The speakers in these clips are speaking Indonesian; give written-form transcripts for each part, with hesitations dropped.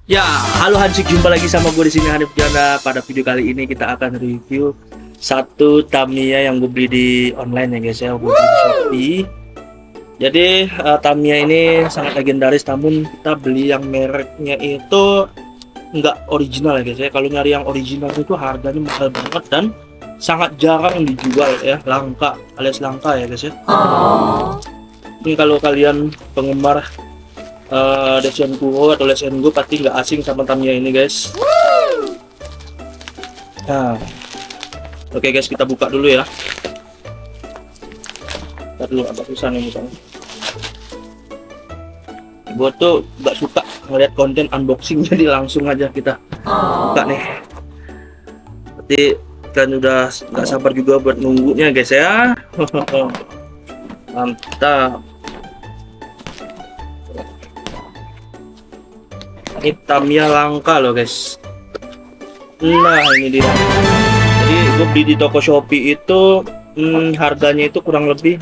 Ya, halo Hansik, jumpa lagi sama gue di sini Hanif Janda. Pada video kali ini kita akan review satu Tamiya yang gue beli di online ya guys ya, gue beli di Shopee. Jadi Tamiya ini sangat legendaris, namun kita beli yang mereknya itu nggak original ya guys ya. Kalau nyari yang original itu harganya mahal banget dan sangat jarang dijual ya, langka alias langka ya guys ya. Ini kalau kalian penggemar Deshion Kuro atau Deshion Go pasti nggak asing sama Tamiya ini guys. Nah, oke guys, kita buka dulu ya. Ntar dulu, agak susah nih misalnya. Gue tuh nggak suka ngeliat konten unboxing, jadi langsung aja kita buka nih. Berarti kan udah nggak sabar juga buat nunggunya guys ya. Mantap. Ini Tamiya langka loh guys. Nah ini dia. Jadi gue beli di toko Shopee itu harganya itu kurang lebih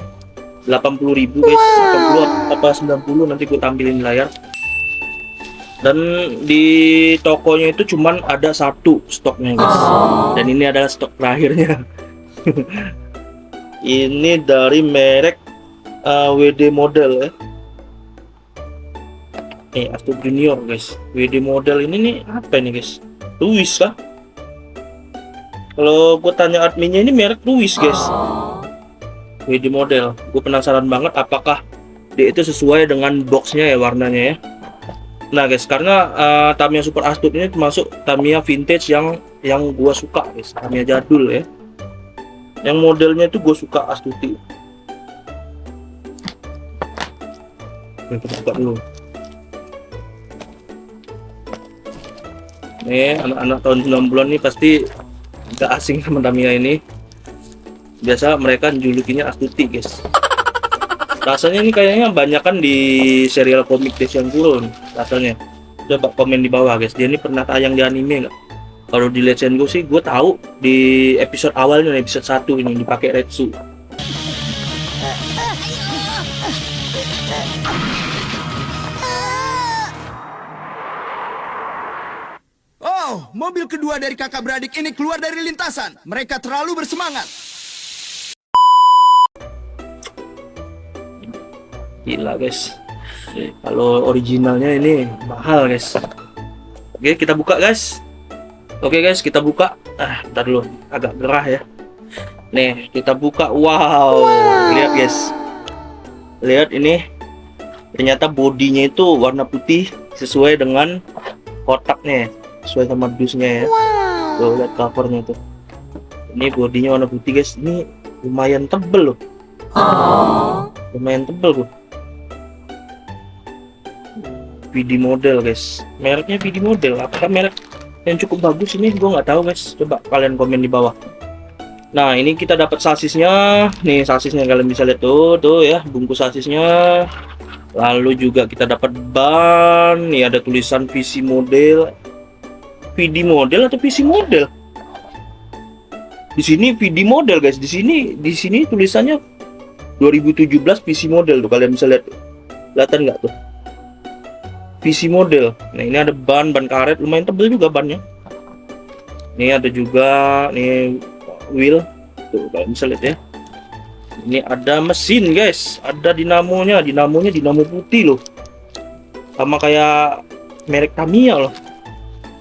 80.000 guys. 80 apa 90 nanti gue tampilin di layar. Dan di tokonya itu cuman ada satu stoknya guys. Dan ini adalah stok terakhirnya. Ini dari merek WD model ya. Astro Junior guys. WD model ini nih apa ini guys? Louis kah? Kalau gue tanya adminnya, ini merek Louis guys. WD model. Gue penasaran banget apakah dia itu sesuai dengan boxnya ya, warnanya ya. Nah guys, karena Tamiya Super Astute ini termasuk Tamiya vintage yang gue suka guys. Tamiya jadul ya. Yang modelnya itu gue suka Astute. Kita buka dulu. Nih anak-anak tahun 90-an nih pasti gak asing sama Tamiya ini. Biasa mereka julukinya Astute guys. Rasanya ini kayaknya banyak kan di serial komik Deshion Kuro rasanya. Coba komen di bawah guys, dia ini pernah tayang di anime nggak? Kalau di Legend Go sih gue tahu di episode awalnya, episode 1 ini dipakai Retsu. Oh, mobil kedua dari kakak beradik ini keluar dari lintasan. Mereka terlalu bersemangat. Gila guys. Kalau originalnya ini mahal guys. Oke, kita buka guys. Oke guys, kita buka. Bentar dulu, agak gerah ya. Nih, kita buka. Wow. Lihat guys. Lihat ini. Ternyata bodinya itu warna putih sesuai dengan kotaknya. Sesuai sama dusnya ya. Tuh lihat covernya tuh. Ini bodinya warna putih guys. Ini lumayan tebel loh. Lumayan tebel loh. VD model guys. Mereknya VD model. Apakah merek yang cukup bagus ini? Gue nggak tahu guys. Coba kalian komen di bawah. Nah ini kita dapat sasisnya. Nih sasisnya kalian bisa lihat tuh ya, bungkus sasisnya. Lalu juga kita dapat ban. Nih ada tulisan VC model. VD model atau PC model? Di sini VD model guys. Di sini tulisannya 2017 PC model tuh, kalian bisa lihat. Kelihatan nggak tuh? PC model. Nah ini ada ban karet, lumayan tebel juga bannya. Ini ada juga nih wheel tuh, kalian bisa lihat ya. Ini ada mesin guys, ada dinamonya dinamo putih loh, sama kayak merek Tamiya loh.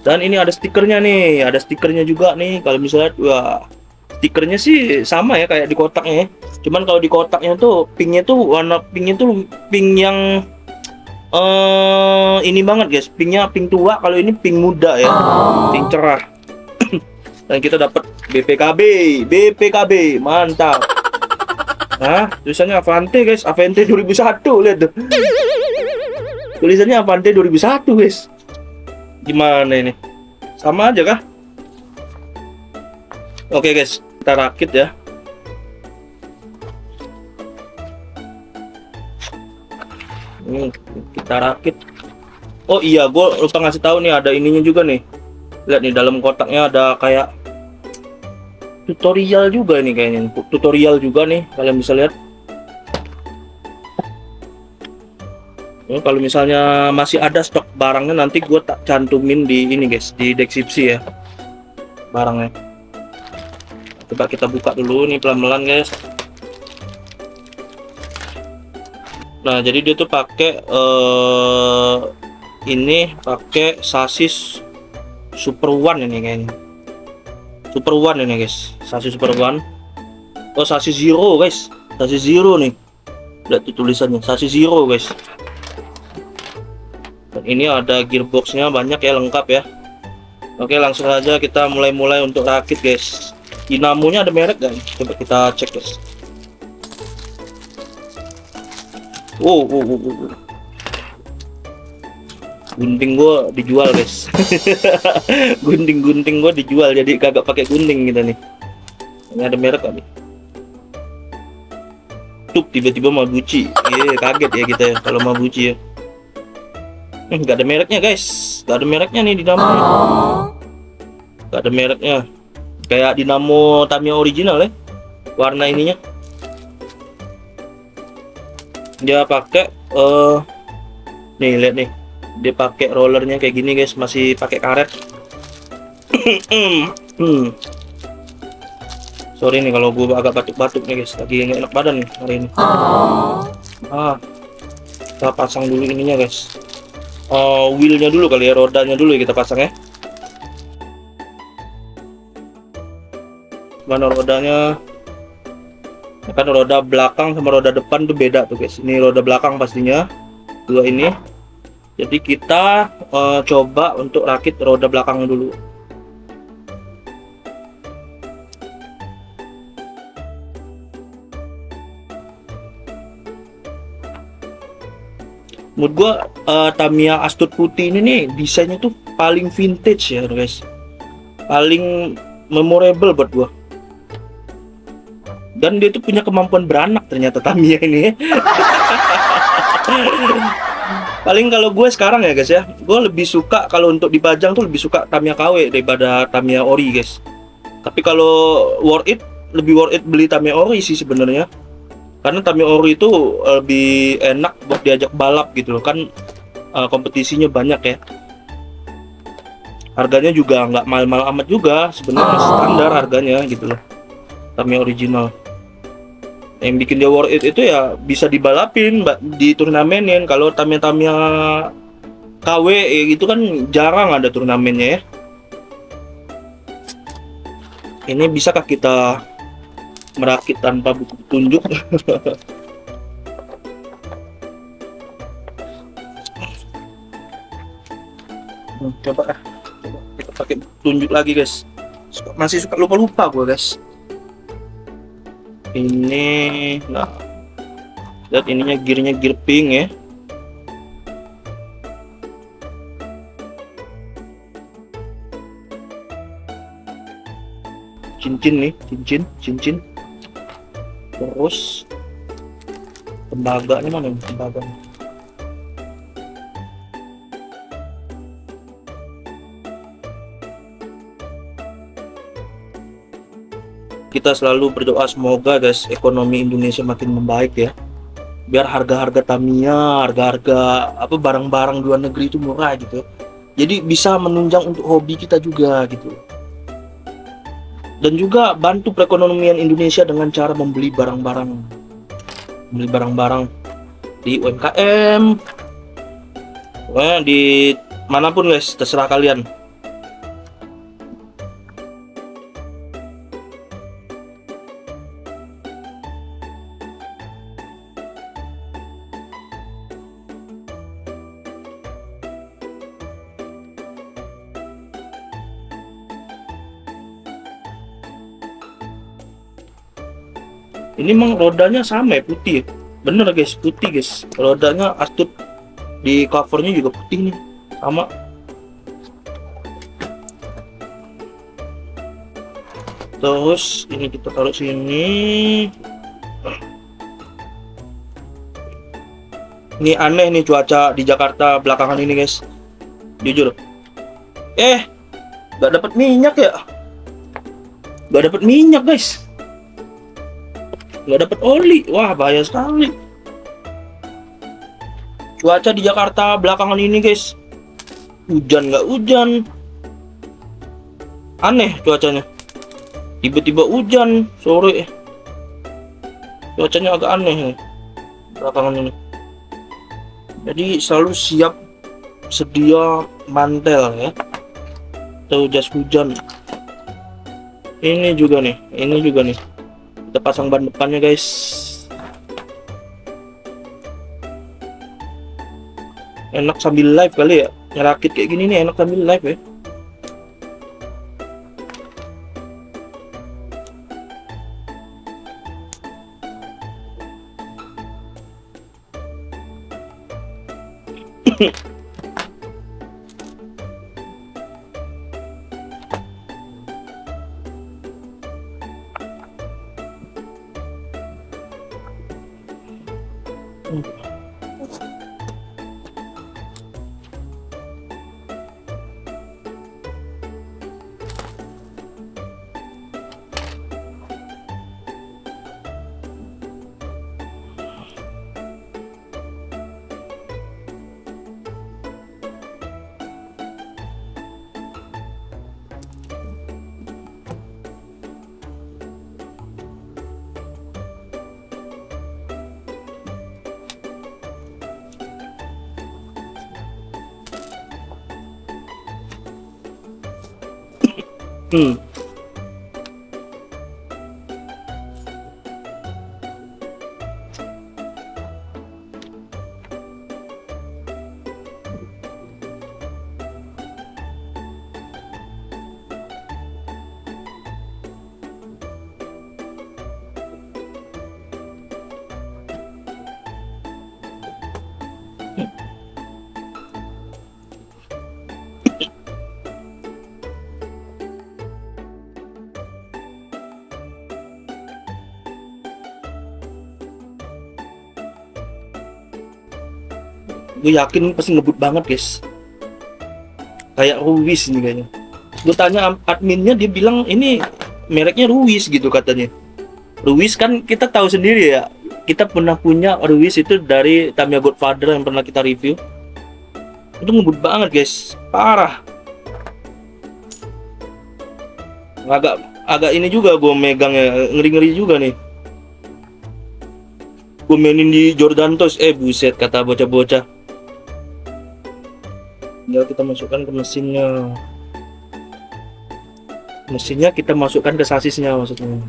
Dan ini ada stikernya nih, ada stikernya juga nih, kalau misalnya wah, stikernya sih sama ya kayak di kotaknya ya. Cuman kalau di kotaknya tuh pinknya tuh warna pinknya tuh pink yang ini banget guys, pinknya pink tua. Kalau ini pink muda ya, pink cerah. Dan kita dapat BPKB mantap. Nah tulisannya Avante guys, Avante 2001, lihat tuh. Tulisannya Avante 2001 guys. Gimana ini? Sama aja kah? Oke guys, kita rakit ya. Kita rakit. Oh iya, gue lupa ngasih tahu nih, ada ininya juga nih. Lihat nih, dalam kotaknya ada kayak tutorial juga nih kayaknya. Tutorial juga nih, kalian bisa lihat. Ya, kalau misalnya masih ada stok barangnya nanti gue tak cantumin di ini guys, di deskripsi ya barangnya. Coba kita buka dulu nih pelan-pelan guys. Nah jadi dia tuh pakai ini pakai sasis Super One ini kayaknya. Super One ini guys, sasis Super One. Oh sasis Zero guys, sasis Zero nih. Lihat tuh tulisannya sasis Zero guys. Dan ini ada gearboxnya banyak ya, lengkap ya. Oke langsung aja kita mulai untuk rakit guys. Dinamonya ada merek gak? Coba kita cek guys. Wow. Gunting gua dijual guys. Gunting gua dijual jadi kagak pakai gunting kita nih. Ini ada merek gak nih? Tuh tiba-tiba Mabuchi. Kaget ya kita ya kalau Mabuchi ya. Nggak ada mereknya guys, nggak ada mereknya nih dinamo, nggak ada mereknya, kayak dinamo Tamiya original ya, warna ininya. Dia pakai nih lihat nih, dia pakai rollernya kayak gini guys, masih pakai karet. Sorry nih kalau gue agak batuk-batuk nih guys, lagi nggak enak badan nih hari ini. Kita pasang dulu ininya guys. Wheelnya dulu kali ya, rodanya dulu ya kita pasang ya. Mana rodanya? Kan roda belakang sama roda depan tuh beda tuh guys. Ini roda belakang pastinya, dua ini. Jadi kita coba untuk rakit roda belakangnya dulu. Menurut gua Tamiya Astute putih ini nih desainnya tuh paling vintage ya guys, paling memorable buat gua. Dan dia tuh punya kemampuan beranak ternyata Tamiya ini. Paling kalau gue sekarang ya guys ya, gue lebih suka kalau untuk dipajang tuh lebih suka Tamiya KW daripada Tamiya Ori guys. Tapi kalau lebih worth it beli Tamiya Ori sih sebenarnya. Karena Tamiya Ori itu lebih enak buat diajak balap gitu loh kan, kompetisinya banyak ya. Harganya juga nggak mahal-mahal amat juga, sebenarnya standar harganya gitu loh. Tamiya original. Yang bikin dia worth it itu ya bisa dibalapin di turnamenin. Kalau Tamiya KW ya gitu kan jarang ada turnamennya ya. Ini bisakah kita merakit tanpa buku petunjuk? Coba kita pakai petunjuk lagi guys. Masih suka lupa gua guys. Ini nah lihat ininya, gearnya gear pink ya. Cincin nih, cincin. Terus tembaganya mana nih, tembaganya? Kita selalu berdoa semoga guys ekonomi Indonesia makin membaik ya. Biar harga-harga Tamiya, harga-harga apa barang-barang luar negeri itu murah gitu. Jadi bisa menunjang untuk hobi kita juga gitu. Dan juga bantu perekonomian Indonesia dengan cara membeli barang-barang di UMKM, di manapun guys, terserah kalian. Ini emang rodanya sama ya, putih ya? Bener guys, putih guys. Rodanya Astute di covernya juga putih nih, sama. Terus ini kita taruh sini. Ini aneh nih cuaca di Jakarta belakangan ini guys, jujur. Gak dapet minyak ya? Gak dapet minyak guys. Nggak dapat oli, wah bahaya sekali. Cuaca di Jakarta belakangan ini guys, hujan nggak hujan, aneh cuacanya. Tiba-tiba hujan sore, cuacanya agak aneh nih belakangan ini. Jadi selalu siap sedia mantel ya, atau jas hujan. Ini juga nih, kita pasang ban depannya guys. Enak sambil live kali ya, ngerakit kayak gini nih enak sambil live ya. Gue yakin pasti ngebut banget guys, kayak Ruwis nih kayaknya. Gue tanya adminnya, dia bilang ini mereknya Ruwis gitu katanya. Ruwis kan kita tahu sendiri ya, kita pernah punya Ruwis itu dari Tamiya Godfather yang pernah kita review. Itu ngebut banget guys, parah. Agak ini juga gue megangnya, ngeri-ngeri juga nih. Gue mainin di Jordan Toys, buset kata bocah-bocah. Tinggal kita masukkan ke mesinnya. Mesinnya kita masukkan ke sasisnya maksudnya.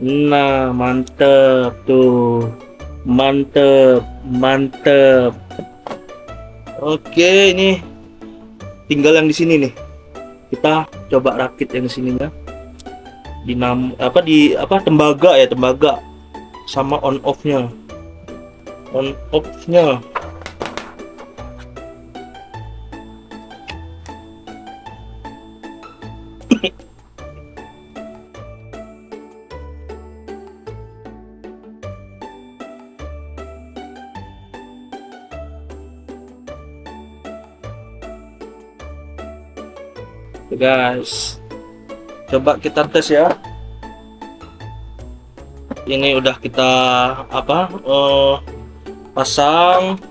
Nah, mantep tuh. Mantep. Oke, ini tinggal yang di sini nih. Kita coba rakit yang di sininya. Tembaga sama on off-nya. Guys, coba kita tes ya. Ini udah kita pasang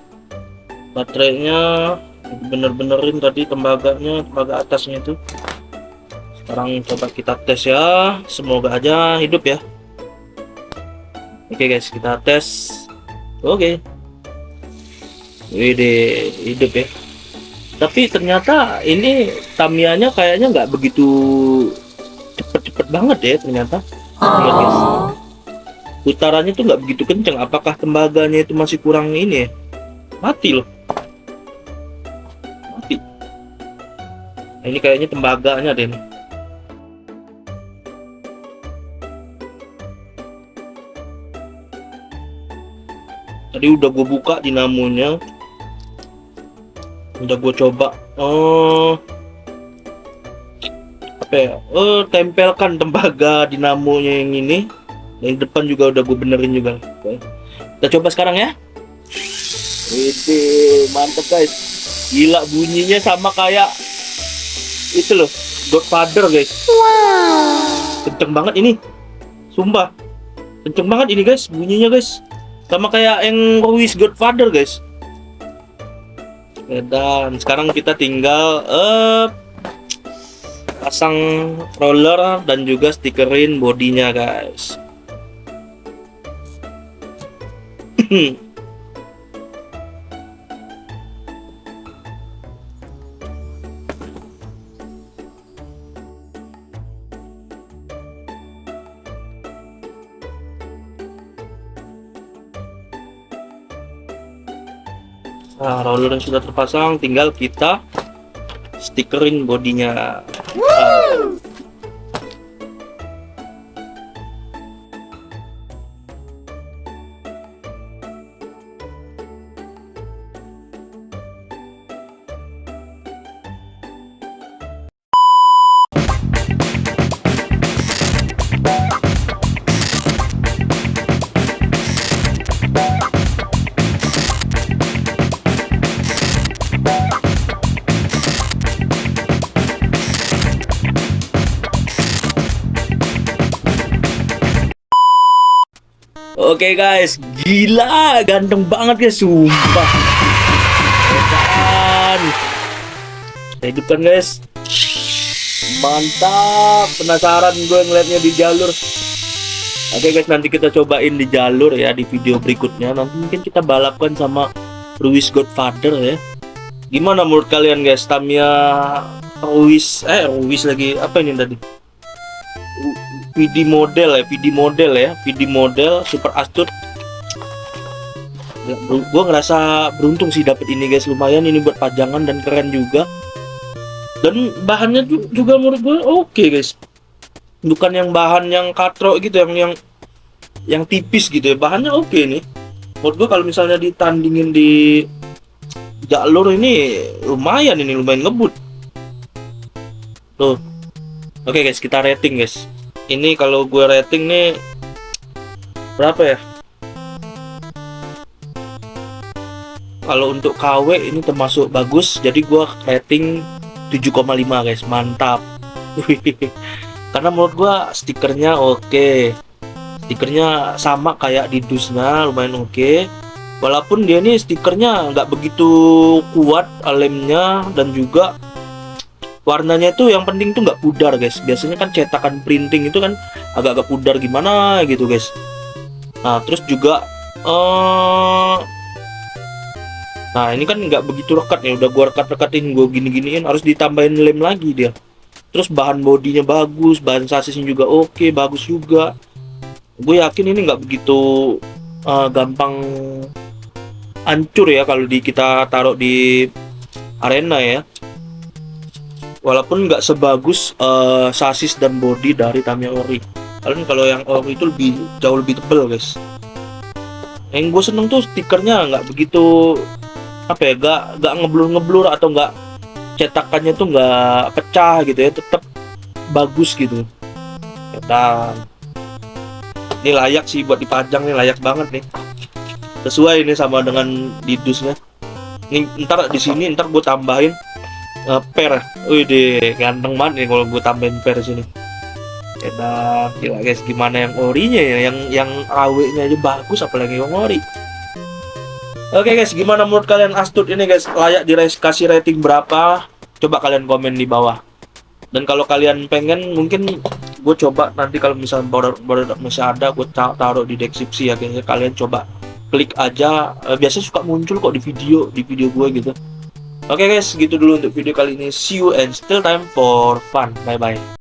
baterainya, bener-benerin tadi tembaga atasnya itu. Sekarang coba kita tes ya, semoga aja hidup ya. Oke guys, kita tes. Oke, Wede, hidup ya. Tapi ternyata ini Tamiya-nya kayaknya nggak begitu cepet banget ya ternyata. Lihat guys, putarannya tuh nggak begitu kenceng. Apakah tembaganya itu masih kurang ini ya? Mati loh, mati. Nah, ini kayaknya tembaganya deh nih. Tadi udah gue buka dinamonya, udah gue coba tempelkan tembaga dinamonya yang ini, yang depan juga udah gue benerin juga. Oke. Kita coba sekarang ya. Wede, mantep guys, gila bunyinya sama kayak itu loh, Godfather guys. Wow, kenceng banget ini, sumpah kenceng banget ini guys bunyinya guys, sama kayak yang Ruwis Godfather guys. Ya, dan sekarang kita tinggal pasang roller dan juga stikerin bodinya guys. Nah, roller yang sudah terpasang tinggal kita stikerin bodinya. Oke guys, gila ganteng banget guys, sumpah. Dan kita hidupkan guys. Mantap, penasaran gue ngeliatnya di jalur. Oke guys, nanti kita cobain di jalur ya di video berikutnya. Nanti mungkin kita balapkan sama Ruiz Godfather ya. Gimana menurut kalian guys, Tamiya Ruiz lagi apa ini tadi? VD model Super Astute. Gue ngerasa beruntung sih dapet ini guys, lumayan ini buat pajangan dan keren juga. Dan bahannya juga menurut gue oke guys. Bukan yang bahan yang katrok gitu, yang tipis gitu ya. Bahannya oke nih. Menurut gue kalau misalnya ditandingin di jalur ini lumayan ngebut. Tuh. Oke guys, kita rating guys. Ini kalau gue rating nih berapa ya? Kalau untuk KW ini termasuk bagus, jadi gue rating 7,5 guys, mantap. Karena menurut gue stikernya oke. Stikernya sama kayak di dusnya, lumayan oke. Walaupun dia ini stikernya nggak begitu kuat lemnya, dan juga warnanya itu yang penting tuh nggak pudar guys. Biasanya kan cetakan printing itu kan agak-agak pudar gimana gitu guys. Nah terus juga nah ini kan nggak begitu rekat ya, udah gua rekat-rekatin, gua gini-giniin, harus ditambahin lem lagi dia. Terus bahan bodinya bagus, bahan sasisnya juga oke, bagus juga. Gue yakin ini nggak begitu gampang hancur ya kalau kita taruh di arena ya. Walaupun nggak sebagus sasis dan body dari Tamiya Ori. Kalau yang Ori itu jauh lebih tebal guys. Yang gue seneng tuh stikernya nggak begitu apa ya, nggak ngeblur atau nggak cetakannya tuh nggak pecah gitu ya, tetap bagus gitu. Dan ini layak sih buat dipajang nih, layak banget nih. Sesuai ini sama dengan didusnya. Nih ntar di sini gue tambahin per. Wih deh, ganteng banget nih kalau gue tambahin per sini. Dan gila guys, gimana yang orinya ya, yang AW-nya aja bagus, apalagi yang ori. Oke guys, gimana menurut kalian Astute ini guys? Layak dikasih rating berapa? Coba kalian komen di bawah. Dan kalau kalian pengen, mungkin gue coba nanti kalau misalnya baru masih ada, gue taruh di deskripsi ya. Kayaknya kalian coba klik aja. Biasanya suka muncul kok di video gue gitu. Oke guys, gitu dulu untuk video kali ini. See you and still time for fun. Bye bye.